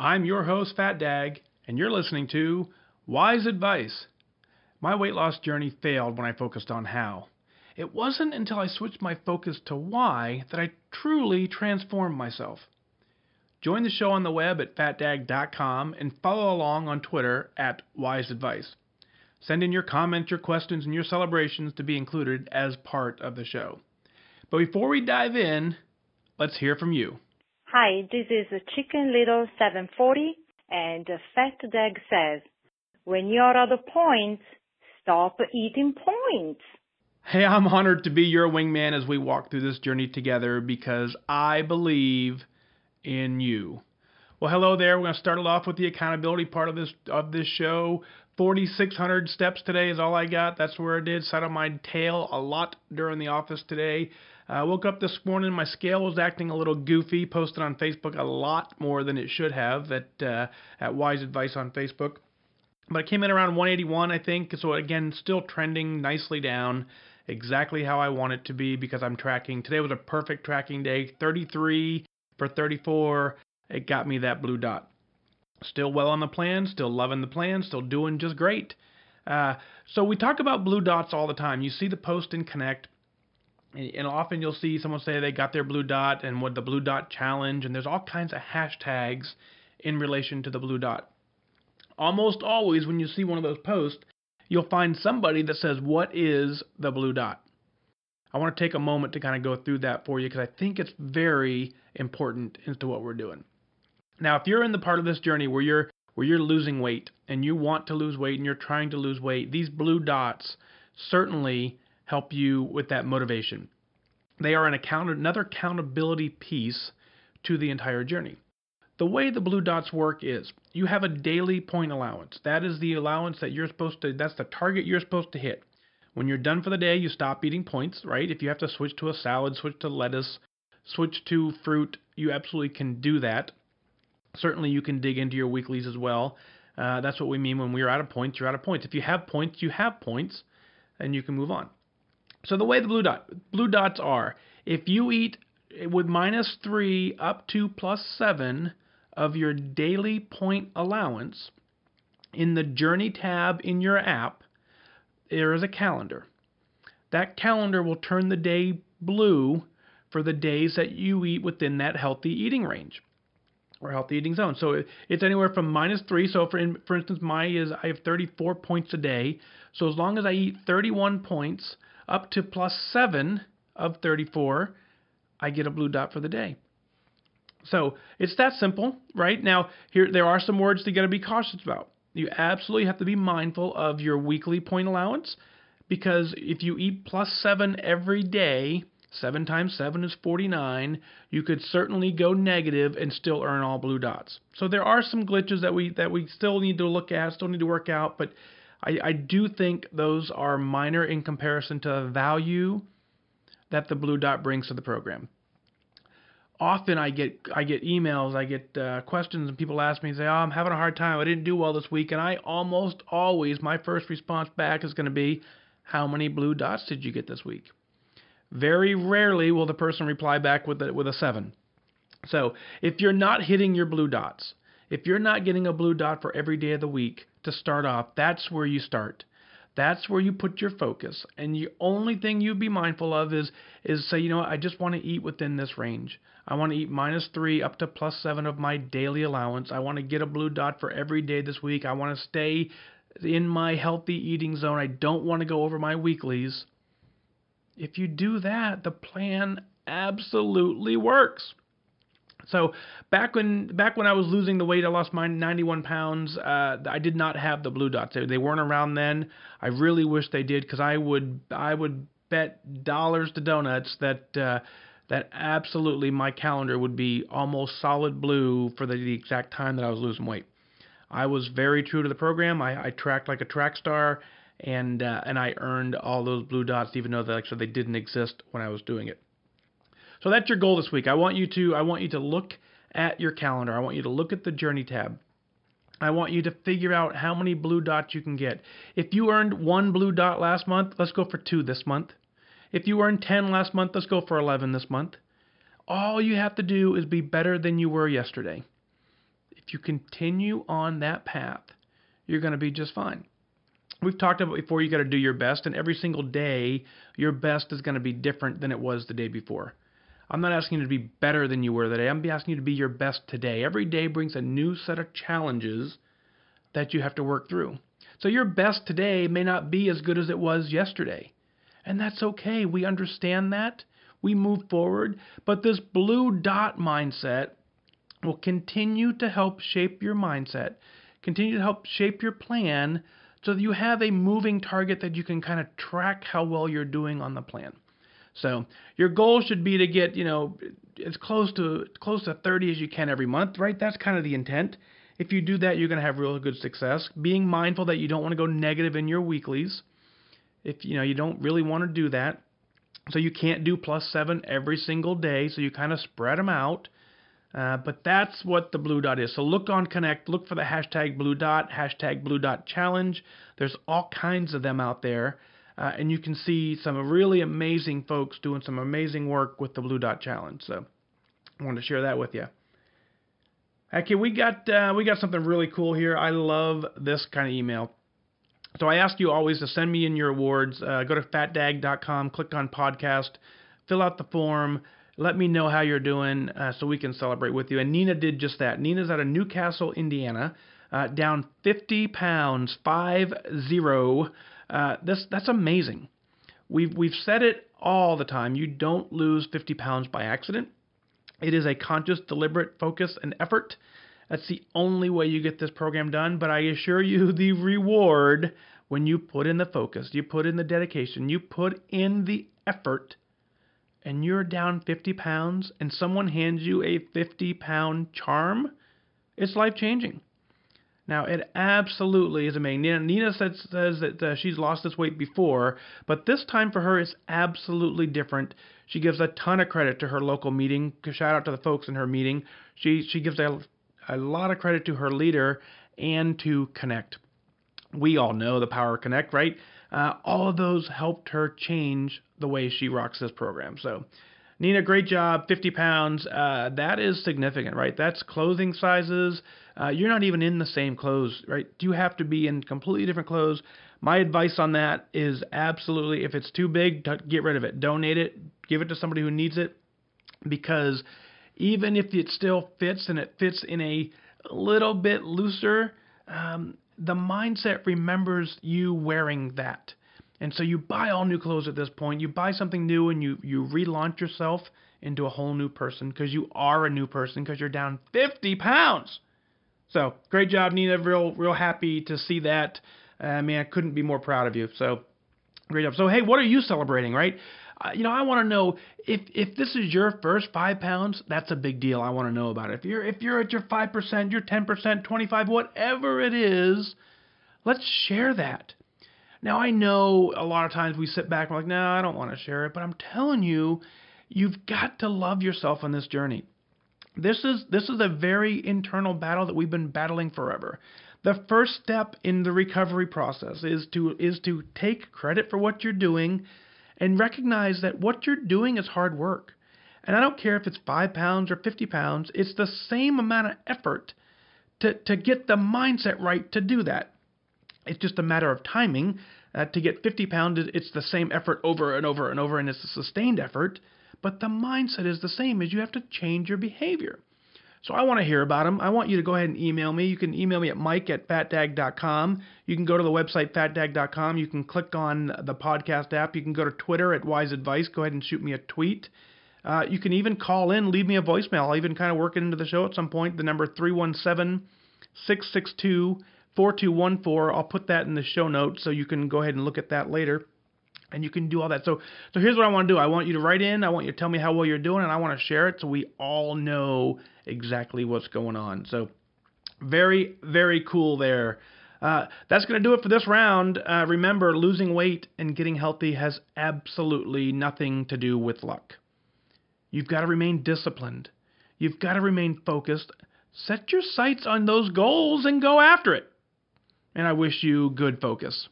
I'm your host, FatDag, and you're listening to Wise Advice. My weight loss journey failed when I focused on how. It wasn't until I switched my focus to why that I truly transformed myself. Join the show on the web at fatdag.com and follow along on Twitter at Wise Advice. Send in your comments, your questions, and your celebrations to be included as part of the show. But before we dive in, let's hear from you. Hi, this is Chicken Little 740, and FatDag says, when you're at a point, stop eating points. Hey, I'm honored to be your wingman as we walk through this journey together because I believe in you. Well, hello there. We're going to start it off with the accountability part of this show. 4,600 steps today is all I got. That's where I did. Sat on my tail a lot during the office today. I woke up this morning, my scale was acting a little goofy, posted on Facebook a lot more than it should have at Wise Advice on Facebook. But I came in around 181, I think, so again, still trending nicely down, exactly how I want it to be because I'm tracking. Today was a perfect tracking day, 33 for 34, it got me that blue dot. Still well on the plan, still loving the plan, still doing just great. So we talk about blue dots all the time. You see the post in Connect, and often you'll see someone say they got their blue dot and what the blue dot challenge, and there's all kinds of hashtags in relation to the blue dot. Almost always when you see one of those posts, you'll find somebody that says, what is the blue dot? I want to take a moment to kind of go through that for you because I think it's very important into what we're doing. Now, if you're in the part of this journey where you're losing weight and you want to lose weight and you're trying to lose weight, these blue dots certainly help you with that motivation. They are another accountability piece to the entire journey. The way the blue dots work is you have a daily point allowance. That is the allowance that that's the target you're supposed to hit. When you're done for the day, you stop eating points, right? If you have to switch to a salad, switch to lettuce, switch to fruit, you absolutely can do that. Certainly you can dig into your weeklies as well. That's what we mean when we're out of points, you're out of points. If you have points, you have points, and you can move on. So the way the blue dots are, if you eat with -3 up to +7 of your daily point allowance, in the Journey tab in your app, there is a calendar. That calendar will turn the day blue for the days that you eat within that healthy eating range or healthy eating zone. So it's anywhere from -3. So for instance, I have 34 points a day. So as long as I eat 31 points up to +7 of 34, I get a blue dot for the day. So it's that simple, right? Now, there are some words you got to be cautious about. You absolutely have to be mindful of your weekly point allowance because if you eat +7 every day, 7 times 7 is 49, you could certainly go negative and still earn all blue dots. So there are some glitches that we still need to look at, still need to work out, but I do think those are minor in comparison to the value that the blue dot brings to the program. Often I get emails, I get questions, and people ask me, say, oh, I'm having a hard time, I didn't do well this week, and I almost always, my first response back is going to be, how many blue dots did you get this week? Very rarely will the person reply back with a 7. So if you're not hitting your blue dots, if you're not getting a blue dot for every day of the week to start off, that's where you start. That's where you put your focus. And the only thing you'd be mindful of is say, you know what, I just want to eat within this range. I want to eat -3 up to +7 of my daily allowance. I want to get a blue dot for every day this week. I want to stay in my healthy eating zone. I don't want to go over my weeklies. If you do that, the plan absolutely works. So back when I was losing the weight, I lost my 91 pounds. I did not have the blue dots. They weren't around then. I really wish they did because I would bet dollars to donuts that absolutely my calendar would be almost solid blue for the exact time that I was losing weight. I was very true to the program. I tracked like a track star, and I earned all those blue dots, even though they didn't exist when I was doing it. So that's your goal this week. I want you to look at your calendar. I want you to look at the Journey tab. I want you to figure out how many blue dots you can get. If you earned 1 blue dot last month, let's go for 2 this month. If you earned 10 last month, let's go for 11 this month. All you have to do is be better than you were yesterday. if you continue on that path, you're going to be just fine. We've talked about before, you got to do your best, and every single day, your best is going to be different than it was the day before. I'm not asking you to be better than you were today. I'm asking you to be your best today. Every day brings a new set of challenges that you have to work through. So your best today may not be as good as it was yesterday. And that's okay. We understand that. We move forward. But this blue dot mindset will continue to help shape your mindset, continue to help shape your plan so that you have a moving target that you can kind of track how well you're doing on the plan. So your goal should be to get, as close to 30 as you can every month, right? That's kind of the intent. If you do that, you're going to have real good success. Being mindful that you don't want to go negative in your weeklies. If you don't really want to do that. So you can't do +7 every single day. So you kind of spread them out. But that's what the blue dot is. So look on Connect, look for the hashtag blue dot challenge. There's all kinds of them out there. And you can see some really amazing folks doing some amazing work with the blue dot challenge. So I wanted to share that with you. Okay, we got something really cool here. I love this kind of email. So I ask you always to send me in your awards. Go to fatdag.com, click on podcast, fill out the form, let me know how you're doing so we can celebrate with you. And Nina did just that. Nina's out of Newcastle, Indiana, down 50 pounds, 50. That's amazing. We've said it all the time. You don't lose 50 pounds by accident. It is a conscious, deliberate focus and effort. That's the only way you get this program done. But I assure you, the reward when you put in the focus, you put in the dedication, you put in the effort, and you're down 50 pounds, and someone hands you a 50-pound charm, it's life-changing. Now, it absolutely is amazing. Nina says that she's lost this weight before, but this time for her it's absolutely different. She gives a ton of credit to her local meeting. Shout out to the folks in her meeting. She gives a lot of credit to her leader and to Connect. We all know the power of Connect, right? All of those helped her change the way she rocks this program. So, Nina, great job. 50 pounds. That is significant, right? That's clothing sizes. You're not even in the same clothes, right? You have to be in completely different clothes. My advice on that is absolutely, if it's too big, get rid of it. Donate it. Give it to somebody who needs it. Because even if it still fits and it fits in a little bit looser, the mindset remembers you wearing that. And so you buy all new clothes at this point. You buy something new and you relaunch yourself into a whole new person because you are a new person because you're down 50 pounds. So great job, Nina. Real happy to see that. I couldn't be more proud of you. So great job. So hey, what are you celebrating, right? I want to know if this is your first 5 pounds. That's a big deal. I want to know about it. If you're at your 5%, your 10%, 25, whatever it is, let's share that. Now, I know a lot of times we sit back and we're like, no, I don't want to share it. But I'm telling you, you've got to love yourself on this journey. This is a very internal battle that we've been battling forever. The first step in the recovery process is to take credit for what you're doing and recognize that what you're doing is hard work. And I don't care if it's 5 pounds or 50 pounds. It's the same amount of effort to get the mindset right to do that. It's just a matter of timing. To get 50 pounds, it's the same effort over and over and over, and it's a sustained effort. But the mindset is the same, as you have to change your behavior. So I want to hear about them. I want you to go ahead and email me. You can email me at mike@fatdag.com. You can go to the website, fatdag.com. You can click on the podcast app. You can go to Twitter at Wise Advice. Go ahead and shoot me a tweet. You can even call in, leave me a voicemail. I'll even kind of work it into the show at some point. The number 317-662-4214. I'll put that in the show notes so you can go ahead and look at that later. And you can do all that. So here's what I want to do. I want you to write in. I want you to tell me how well you're doing, and I want to share it so we all know exactly what's going on. So very, very cool there. That's going to do it for this round. Remember, losing weight and getting healthy has absolutely nothing to do with luck. You've got to remain disciplined. You've got to remain focused. Set your sights on those goals and go after it. And I wish you good focus.